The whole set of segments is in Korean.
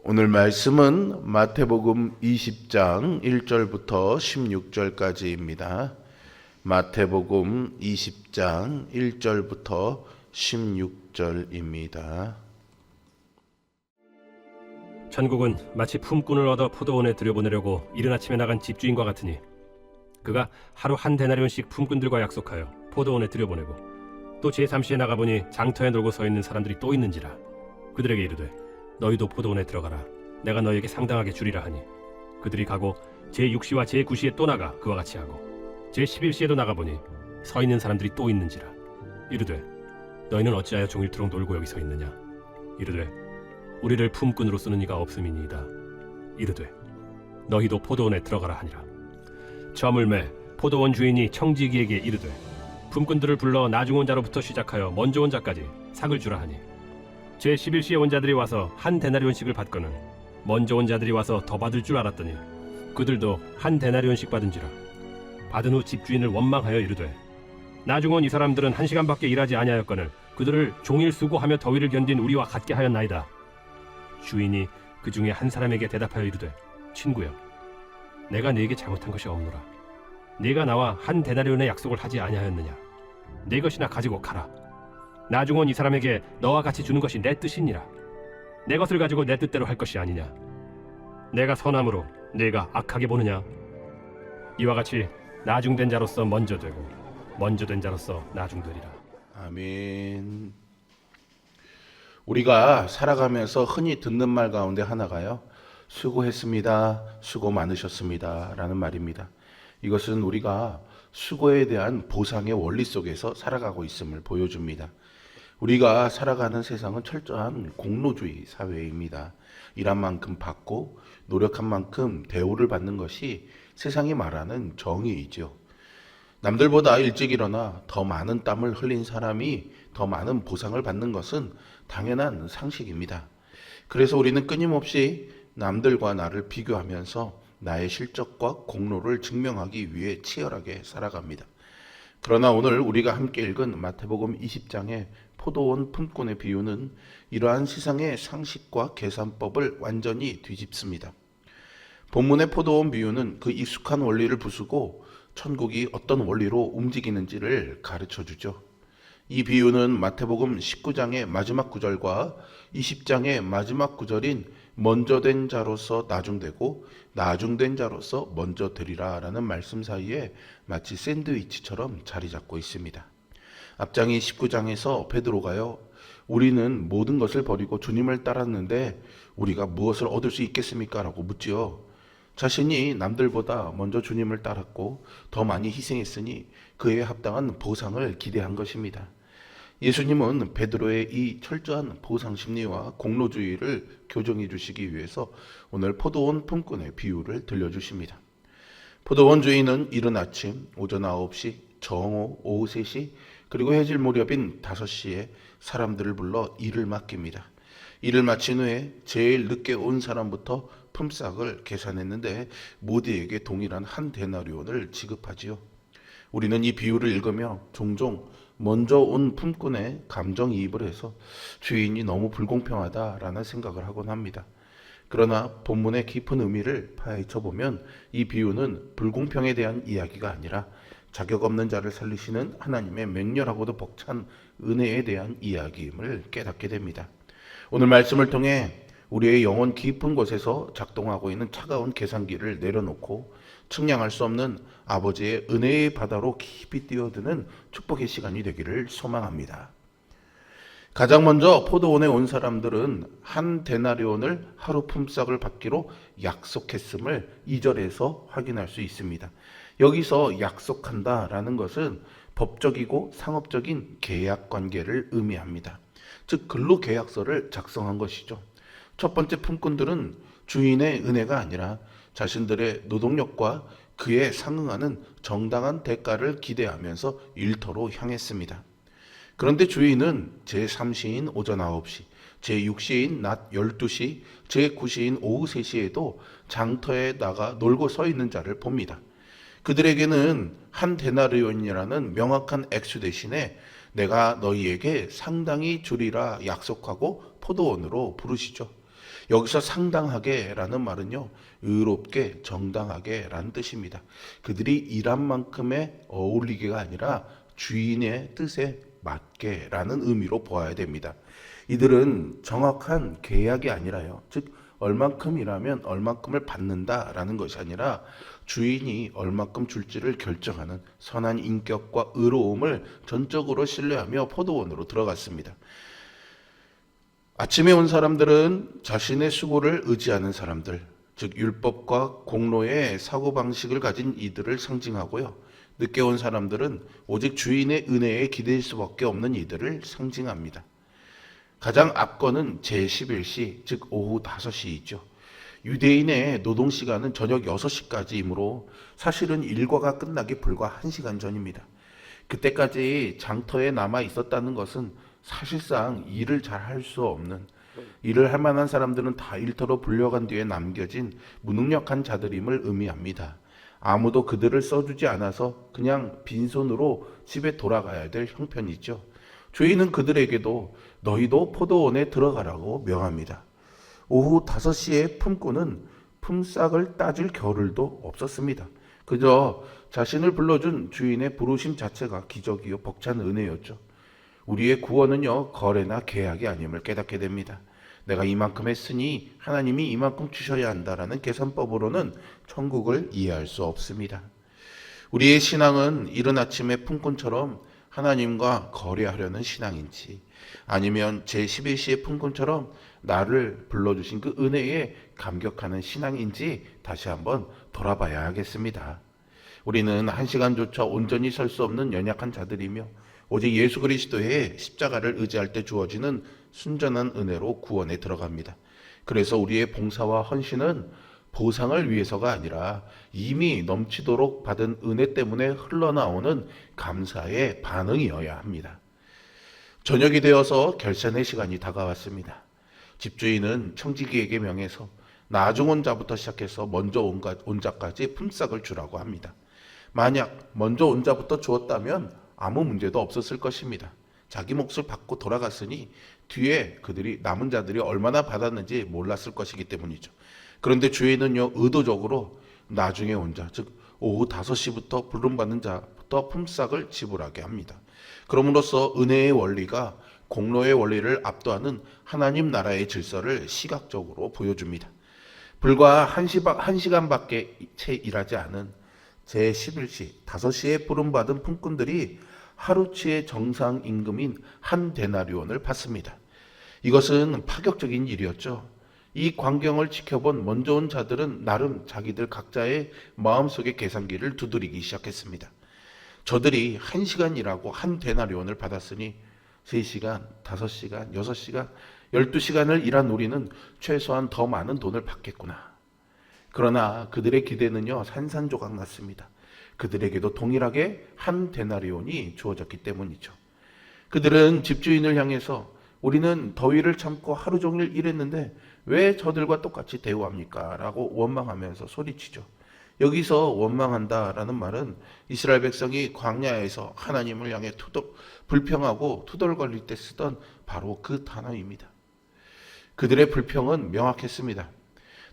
오늘 말씀은 마태복음 20장 1절부터 16절까지입니다. 마태복음 20장 1절부터 16절입니다. 천국은 마치 품꾼을 얻어 포도원에 들여보내려고 이른 아침에 나간 집주인과 같으니 그가 하루 한 데나리온씩 품꾼들과 약속하여 포도원에 들여보내고 또 제3시에 나가보니 장터에 놀고 서 있는 사람들이 또 있는지라. 그들에게 이르되 너희도 포도원에 들어가라. 내가 너희에게 상당하게 주리라 하니 그들이 가고 제6시와 제9시에 또 나가 그와 같이 하고 제11시에도 나가보니 서 있는 사람들이 또 있는지라. 이르되 너희는 어찌하여 종일토록 놀고 여기 서 있느냐. 이르되 우리를 품꾼으로 쓰는 이가 없음이니이다. 이르되 너희도 포도원에 들어가라 하니라. 저물매 포도원 주인이 청지기에게 이르되 품꾼들을 불러 나중 온 자로부터 시작하여 먼저 온 자까지 삭을 주라 하니 제11시에 온 자들이 와서 한 데나리온씩을 받거늘 먼저 온 자들이 와서 더 받을 줄 알았더니 그들도 한 데나리온씩 받은지라. 받은 후 집주인을 원망하여 이르되 나중 온 이 사람들은 1시간밖에 일하지 아니하였거늘 그들을 종일 수고하며 더위를 견딘 우리와 같게 하였나이다. 주인이 그 중에 한 사람에게 대답하여 이르되 친구여 내가 네게 잘못한 것이 없노라. 네가 나와 한 데나리온의 약속을 하지 아니하였느냐. 네 것이나 가지고 가라. 나중 온 이 사람에게 너와 같이 주는 것이 내 뜻이니라. 내 것을 가지고 내 뜻대로 할 것이 아니냐. 내가 선함으로 네가 악하게 보느냐. 이와 같이 나중된 자로서 먼저 되고 먼저 된 자로서 나중되리라. 아멘. 우리가 살아가면서 흔히 듣는 말 가운데 하나가요, 수고했습니다, 수고 많으셨습니다 라는 말입니다. 이것은 우리가 수고에 대한 보상의 원리 속에서 살아가고 있음을 보여줍니다. 우리가 살아가는 세상은 철저한 공로주의 사회입니다. 일한 만큼 받고 노력한 만큼 대우를 받는 것이 세상이 말하는 정의이죠. 남들보다 일찍 일어나 더 많은 땀을 흘린 사람이 더 많은 보상을 받는 것은 당연한 상식입니다. 그래서 우리는 끊임없이 남들과 나를 비교하면서 나의 실적과 공로를 증명하기 위해 치열하게 살아갑니다. 그러나 오늘 우리가 함께 읽은 마태복음 20장의 포도원 품꾼의 비유는 이러한 세상의 상식과 계산법을 완전히 뒤집습니다. 본문의 포도원 비유는 그 익숙한 원리를 부수고 천국이 어떤 원리로 움직이는지를 가르쳐주죠. 이 비유는 마태복음 19장의 마지막 구절과 20장의 마지막 구절인 먼저 된 자로서 나중되고 나중된 자로서 먼저 되리라 라는 말씀 사이에 마치 샌드위치처럼 자리 잡고 있습니다. 앞장이 19장에서 베드로가요, 우리는 모든 것을 버리고 주님을 따랐는데 우리가 무엇을 얻을 수 있겠습니까? 라고 묻지요. 자신이 남들보다 먼저 주님을 따랐고 더 많이 희생했으니 그에 합당한 보상을 기대한 것입니다. 예수님은 베드로의 이 철저한 보상 심리와 공로주의를 교정해 주시기 위해서 오늘 포도원 품꾼의 비유를 들려주십니다. 포도원 주인은 이른 아침 오전 9시, 정오 오후 3시, 그리고 해질 무렵인 5시에 사람들을 불러 일을 맡깁니다. 일을 마친 후에 제일 늦게 온 사람부터 품삯을 계산했는데 모두에게 동일한 한 데나리온을 지급하지요. 우리는 이 비유를 읽으며 종종 먼저 온 품꾼의 감정이입을 해서 주인이 너무 불공평하다라는 생각을 하곤 합니다. 그러나 본문의 깊은 의미를 파헤쳐 보면 이 비유는 불공평에 대한 이야기가 아니라 자격 없는 자를 살리시는 하나님의 맹렬하고도 벅찬 은혜에 대한 이야기임을 깨닫게 됩니다. 오늘 말씀을 통해 우리의 영혼 깊은 곳에서 작동하고 있는 차가운 계산기를 내려놓고 측량할 수 없는 아버지의 은혜의 바다로 깊이 뛰어드는 축복의 시간이 되기를 소망합니다. 가장 먼저 포도원에 온 사람들은 한 데나리온을 하루 품삯을 받기로 약속했음을 2절에서 확인할 수 있습니다. 여기서 약속한다라는 것은 법적이고 상업적인 계약 관계를 의미합니다. 즉 근로계약서를 작성한 것이죠. 첫 번째 품꾼들은 주인의 은혜가 아니라 자신들의 노동력과 그에 상응하는 정당한 대가를 기대하면서 일터로 향했습니다. 그런데 주인은 제3시인 오전 9시, 제6시인 낮 12시, 제9시인 오후 3시에도 장터에 나가 놀고 서 있는 자를 봅니다. 그들에게는 한 데나리온이라는 명확한 액수 대신에 내가 너희에게 상당히 주리라 약속하고 포도원으로 부르시죠. 여기서 상당하게라는 말은요, 의롭게, 정당하게라는 뜻입니다. 그들이 일한 만큼의 어울리게가 아니라 주인의 뜻에 맞게라는 의미로 보아야 됩니다. 이들은 정확한 계약이 아니라요, 즉 얼만큼 일하면 얼만큼을 받는다라는 것이 아니라 주인이 얼만큼 줄지를 결정하는 선한 인격과 의로움을 전적으로 신뢰하며 포도원으로 들어갔습니다. 아침에 온 사람들은 자신의 수고를 의지하는 사람들, 즉 율법과 공로의 사고방식을 가진 이들을 상징하고요. 늦게 온 사람들은 오직 주인의 은혜에 기댈 수밖에 없는 이들을 상징합니다. 가장 앞거는 제11시, 즉 오후 5시이죠. 유대인의 노동시간은 저녁 6시까지이므로 사실은 일과가 끝나기 불과 1시간 전입니다. 그때까지 장터에 남아 있었다는 것은 사실상 일을 잘 할 수 없는, 일을 할 만한 사람들은 다 일터로 불려간 뒤에 남겨진 무능력한 자들임을 의미합니다. 아무도 그들을 써주지 않아서 그냥 빈손으로 집에 돌아가야 될 형편이죠. 주인은 그들에게도 너희도 포도원에 들어가라고 명합니다. 오후 5시에 품꾼은 품삯을 따질 겨를도 없었습니다. 그저 자신을 불러준 주인의 부르심 자체가 기적이요 벅찬 은혜였죠. 우리의 구원은요, 거래나 계약이 아님을 깨닫게 됩니다. 내가 이만큼 했으니 하나님이 이만큼 주셔야 한다라는 계산법으로는 천국을 이해할 수 없습니다. 우리의 신앙은 이른 아침에 품꾼처럼 하나님과 거래하려는 신앙인지, 아니면 제11시의 품꾼처럼 나를 불러주신 그 은혜에 감격하는 신앙인지 다시 한번 돌아봐야 하겠습니다. 우리는 1시간조차 온전히 설 수 없는 연약한 자들이며 오직 예수 그리스도의 십자가를 의지할 때 주어지는 순전한 은혜로 구원에 들어갑니다. 그래서 우리의 봉사와 헌신은 보상을 위해서가 아니라 이미 넘치도록 받은 은혜 때문에 흘러나오는 감사의 반응이어야 합니다. 저녁이 되어서 결산의 시간이 다가왔습니다. 집주인은 청지기에게 명해서 나중 온 자부터 시작해서 먼저 온 자까지 품삯을 주라고 합니다. 만약 먼저 온 자부터 주었다면 아무 문제도 없었을 것입니다. 자기 몫을 받고 돌아갔으니 뒤에 그들이 남은 자들이 얼마나 받았는지 몰랐을 것이기 때문이죠. 그런데 주인은요, 의도적으로 나중에 온 자, 즉 오후 5시부터 부름받는 자부터 품삯을 지불하게 합니다. 그럼으로써 은혜의 원리가 공로의 원리를 압도하는 하나님 나라의 질서를 시각적으로 보여줍니다. 불과 1시간밖에 채 일하지 않은 제11시, 5시에 부름받은 품꾼들이 하루치의 정상 임금인 한 데나리온을 받습니다. 이것은 파격적인 일이었죠. 이 광경을 지켜본 먼저 온 자들은 나름 자기들 각자의 마음속의 계산기를 두드리기 시작했습니다. 저들이 1시간 일하고 한 데나리온을 받았으니 3시간, 5시간, 6시간, 12시간을 일한 우리는 최소한 더 많은 돈을 받겠구나. 그러나 그들의 기대는요, 산산조각 났습니다. 그들에게도 동일하게 한 데나리온이 주어졌기 때문이죠. 그들은 집주인을 향해서 우리는 더위를 참고 하루 종일 일했는데 왜 저들과 똑같이 대우합니까? 라고 원망하면서 소리치죠. 여기서 원망한다라는 말은 이스라엘 백성이 광야에서 하나님을 향해 불평하고 투덜거릴 때 쓰던 바로 그 단어입니다. 그들의 불평은 명확했습니다.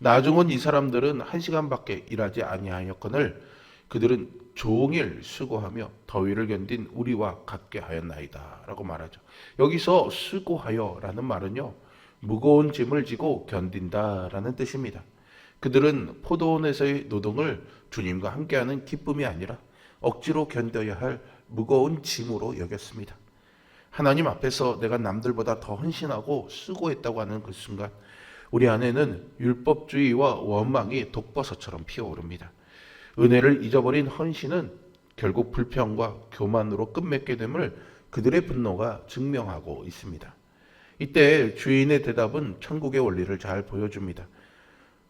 나중 온 이 사람들은 1시간밖에 일하지 아니하였거늘 그들은 종일 수고하며 더위를 견딘 우리와 같게 하였나이다 라고 말하죠. 여기서 수고하여라는 말은요, 무거운 짐을 지고 견딘다라는 뜻입니다. 그들은 포도원에서의 노동을 주님과 함께하는 기쁨이 아니라 억지로 견뎌야 할 무거운 짐으로 여겼습니다. 하나님 앞에서 내가 남들보다 더 헌신하고 수고했다고 하는 그 순간 우리 안에는 율법주의와 원망이 독버섯처럼 피어오릅니다. 은혜를 잊어버린 헌신은 결국 불평과 교만으로 끝맺게 됨을 그들의 분노가 증명하고 있습니다. 이때 주인의 대답은 천국의 원리를 잘 보여줍니다.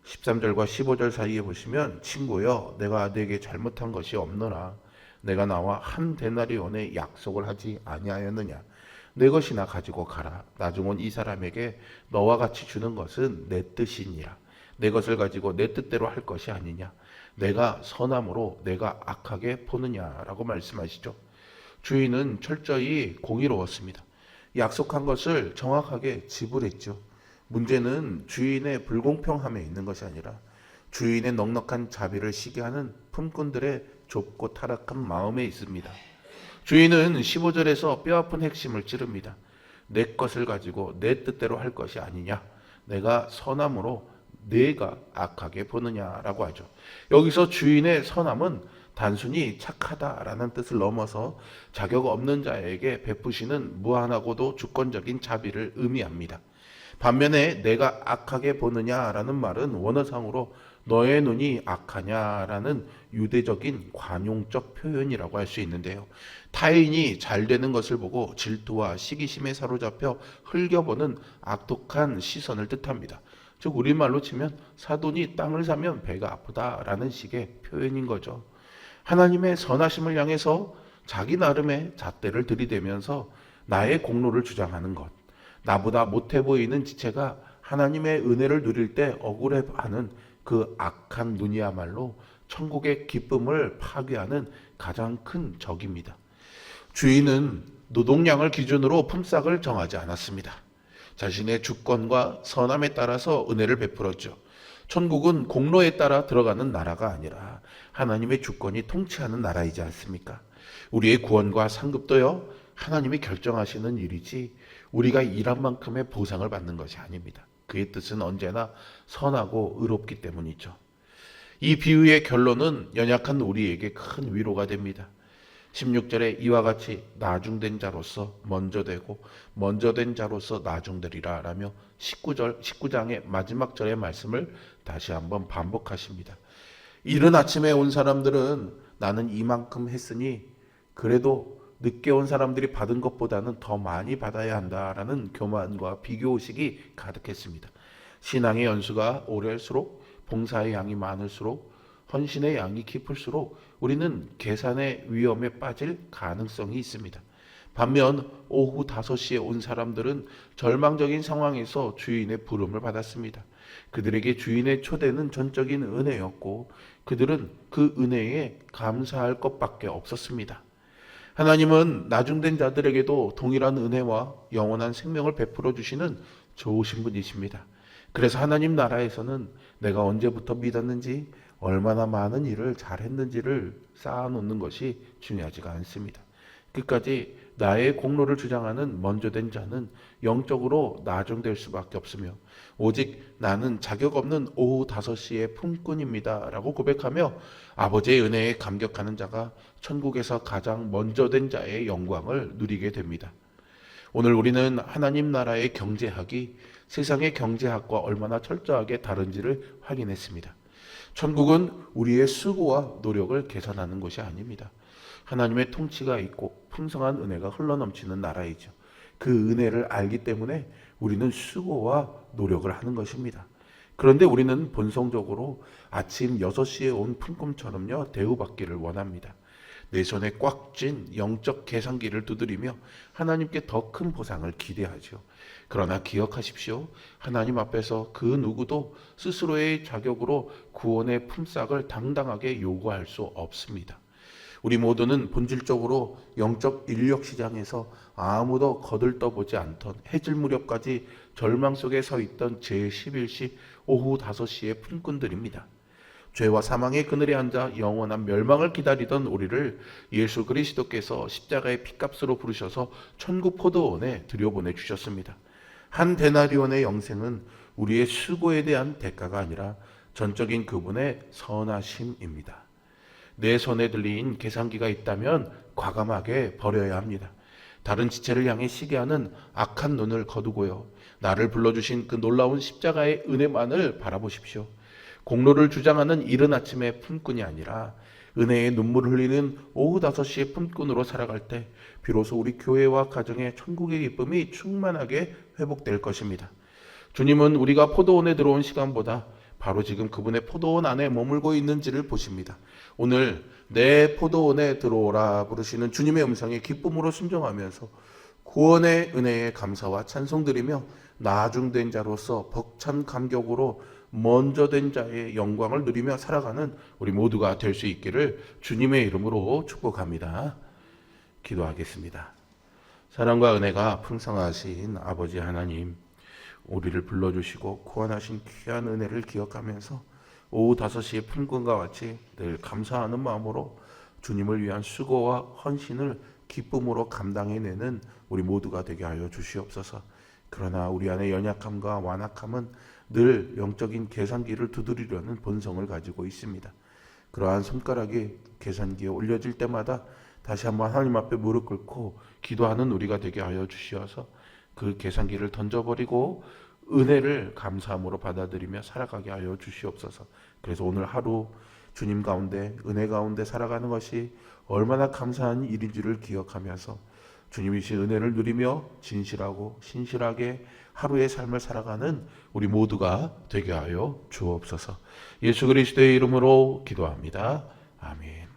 13절과 15절 사이에 보시면 친구여 내가 네게 잘못한 것이 없노라 내가 나와 한 데나리온의 약속을 하지 아니하였느냐 내 것이나 가지고 가라 나중 온 이 사람에게 너와 같이 주는 것은 내 뜻이니라 내 것을 가지고 내 뜻대로 할 것이 아니냐 내가 선함으로 내가 악하게 보느냐라고 말씀하시죠. 주인은 철저히 공의로웠습니다. 약속한 것을 정확하게 지불했죠. 문제는 주인의 불공평함에 있는 것이 아니라 주인의 넉넉한 자비를 시기하는 품꾼들의 좁고 타락한 마음에 있습니다. 주인은 15절에서 뼈아픈 핵심을 찌릅니다. 내 것을 가지고 내 뜻대로 할 것이 아니냐, 내가 선함으로 내가 악하게 보느냐라고 하죠. 여기서 주인의 선함은 단순히 착하다라는 뜻을 넘어서 자격 없는 자에게 베푸시는 무한하고도 주권적인 자비를 의미합니다. 반면에 내가 악하게 보느냐라는 말은 원어상으로 너의 눈이 악하냐라는 유대적인 관용적 표현이라고 할 수 있는데요. 타인이 잘 되는 것을 보고 질투와 시기심에 사로잡혀 흘겨보는 악독한 시선을 뜻합니다. 즉 우리말로 치면 사돈이 땅을 사면 배가 아프다라는 식의 표현인 거죠. 하나님의 선하심을 향해서 자기 나름의 잣대를 들이대면서 나의 공로를 주장하는 것, 나보다 못해 보이는 지체가 하나님의 은혜를 누릴 때 억울해하는 그 악한 눈이야말로 천국의 기쁨을 파괴하는 가장 큰 적입니다. 주인은 노동량을 기준으로 품삯을 정하지 않았습니다. 자신의 주권과 선함에 따라서 은혜를 베풀었죠. 천국은 공로에 따라 들어가는 나라가 아니라 하나님의 주권이 통치하는 나라이지 않습니까? 우리의 구원과 상급도요, 하나님이 결정하시는 일이지 우리가 일한 만큼의 보상을 받는 것이 아닙니다. 그의 뜻은 언제나 선하고 의롭기 때문이죠. 이 비유의 결론은 연약한 우리에게 큰 위로가 됩니다. 16절에 이와 같이 나중된 자로서 먼저 되고 먼저 된 자로서 나중되리라 라며 19장의 마지막 절의 말씀을 다시 한번 반복하십니다. 이른 아침에 온 사람들은 나는 이만큼 했으니 그래도 늦게 온 사람들이 받은 것보다는 더 많이 받아야 한다라는 교만과 비교의식이 가득했습니다. 신앙의 연수가 오래할수록, 봉사의 양이 많을수록, 헌신의 양이 깊을수록 우리는 계산의 위험에 빠질 가능성이 있습니다. 반면 오후 5시에 온 사람들은 절망적인 상황에서 주인의 부름을 받았습니다. 그들에게 주인의 초대는 전적인 은혜였고 그들은 그 은혜에 감사할 것밖에 없었습니다. 하나님은 나중된 자들에게도 동일한 은혜와 영원한 생명을 베풀어 주시는 좋으신 분이십니다. 그래서 하나님 나라에서는 내가 언제부터 믿었는지, 얼마나 많은 일을 잘했는지를 쌓아놓는 것이 중요하지가 않습니다. 끝까지 나의 공로를 주장하는 먼저 된 자는 영적으로 나중될 수밖에 없으며 오직 나는 자격 없는 오후 5시의 품꾼입니다 라고 고백하며 아버지의 은혜에 감격하는 자가 천국에서 가장 먼저 된 자의 영광을 누리게 됩니다. 오늘 우리는 하나님 나라의 경제학이 세상의 경제학과 얼마나 철저하게 다른지를 확인했습니다. 천국은 우리의 수고와 노력을 계산하는 것이 아닙니다. 하나님의 통치가 있고 풍성한 은혜가 흘러넘치는 나라이죠. 그 은혜를 알기 때문에 우리는 수고와 노력을 하는 것입니다. 그런데 우리는 본성적으로 아침 6시에 온 품꾼처럼요 대우받기를 원합니다. 내 손에 꽉 쥔 영적 계산기를 두드리며 하나님께 더 큰 보상을 기대하죠. 그러나 기억하십시오. 하나님 앞에서 그 누구도 스스로의 자격으로 구원의 품삯을 당당하게 요구할 수 없습니다. 우리 모두는 본질적으로 영적 인력 시장에서 아무도 거들떠보지 않던 해질 무렵까지 절망 속에 서 있던 제11시 오후 5시의 품꾼들입니다. 죄와 사망의 그늘에 앉아 영원한 멸망을 기다리던 우리를 예수 그리스도께서 십자가의 핏값으로 부르셔서 천국 포도원에 들여보내 주셨습니다. 한 데나리온의 영생은 우리의 수고에 대한 대가가 아니라 전적인 그분의 선하심입니다. 내 손에 들린 계산기가 있다면 과감하게 버려야 합니다. 다른 지체를 향해 시기하는 악한 눈을 거두고요. 나를 불러주신 그 놀라운 십자가의 은혜만을 바라보십시오. 공로를 주장하는 이른 아침의 품꾼이 아니라 은혜의 눈물을 흘리는 오후 5시의 품꾼으로 살아갈 때 비로소 우리 교회와 가정의 천국의 기쁨이 충만하게 회복될 것입니다. 주님은 우리가 포도원에 들어온 시간보다 바로 지금 그분의 포도원 안에 머물고 있는지를 보십니다. 오늘 내 포도원에 들어오라 부르시는 주님의 음성에 기쁨으로 순종하면서 구원의 은혜에 감사와 찬송드리며 나중된 자로서 벅찬 감격으로 먼저 된 자의 영광을 누리며 살아가는 우리 모두가 될 수 있기를 주님의 이름으로 축복합니다. 기도하겠습니다. 사랑과 은혜가 풍성하신 아버지 하나님, 우리를 불러주시고 구원하신 귀한 은혜를 기억하면서 오후 5시에 품꾼과 같이 늘 감사하는 마음으로 주님을 위한 수고와 헌신을 기쁨으로 감당해내는 우리 모두가 되게 하여 주시옵소서. 그러나 우리 안에 연약함과 완악함은 늘 영적인 계산기를 두드리려는 본성을 가지고 있습니다. 그러한 손가락이 계산기에 올려질 때마다 다시 한번 하나님 앞에 무릎 꿇고 기도하는 우리가 되게 하여 주시어서 그 계산기를 던져버리고 은혜를 감사함으로 받아들이며 살아가게 하여 주시옵소서. 그래서 오늘 하루 주님 가운데 은혜 가운데 살아가는 것이 얼마나 감사한 일인지를 기억하면서 주님이 주신 은혜를 누리며 진실하고 신실하게 하루의 삶을 살아가는 우리 모두가 되게 하여 주옵소서. 예수 그리스도의 이름으로 기도합니다. 아멘.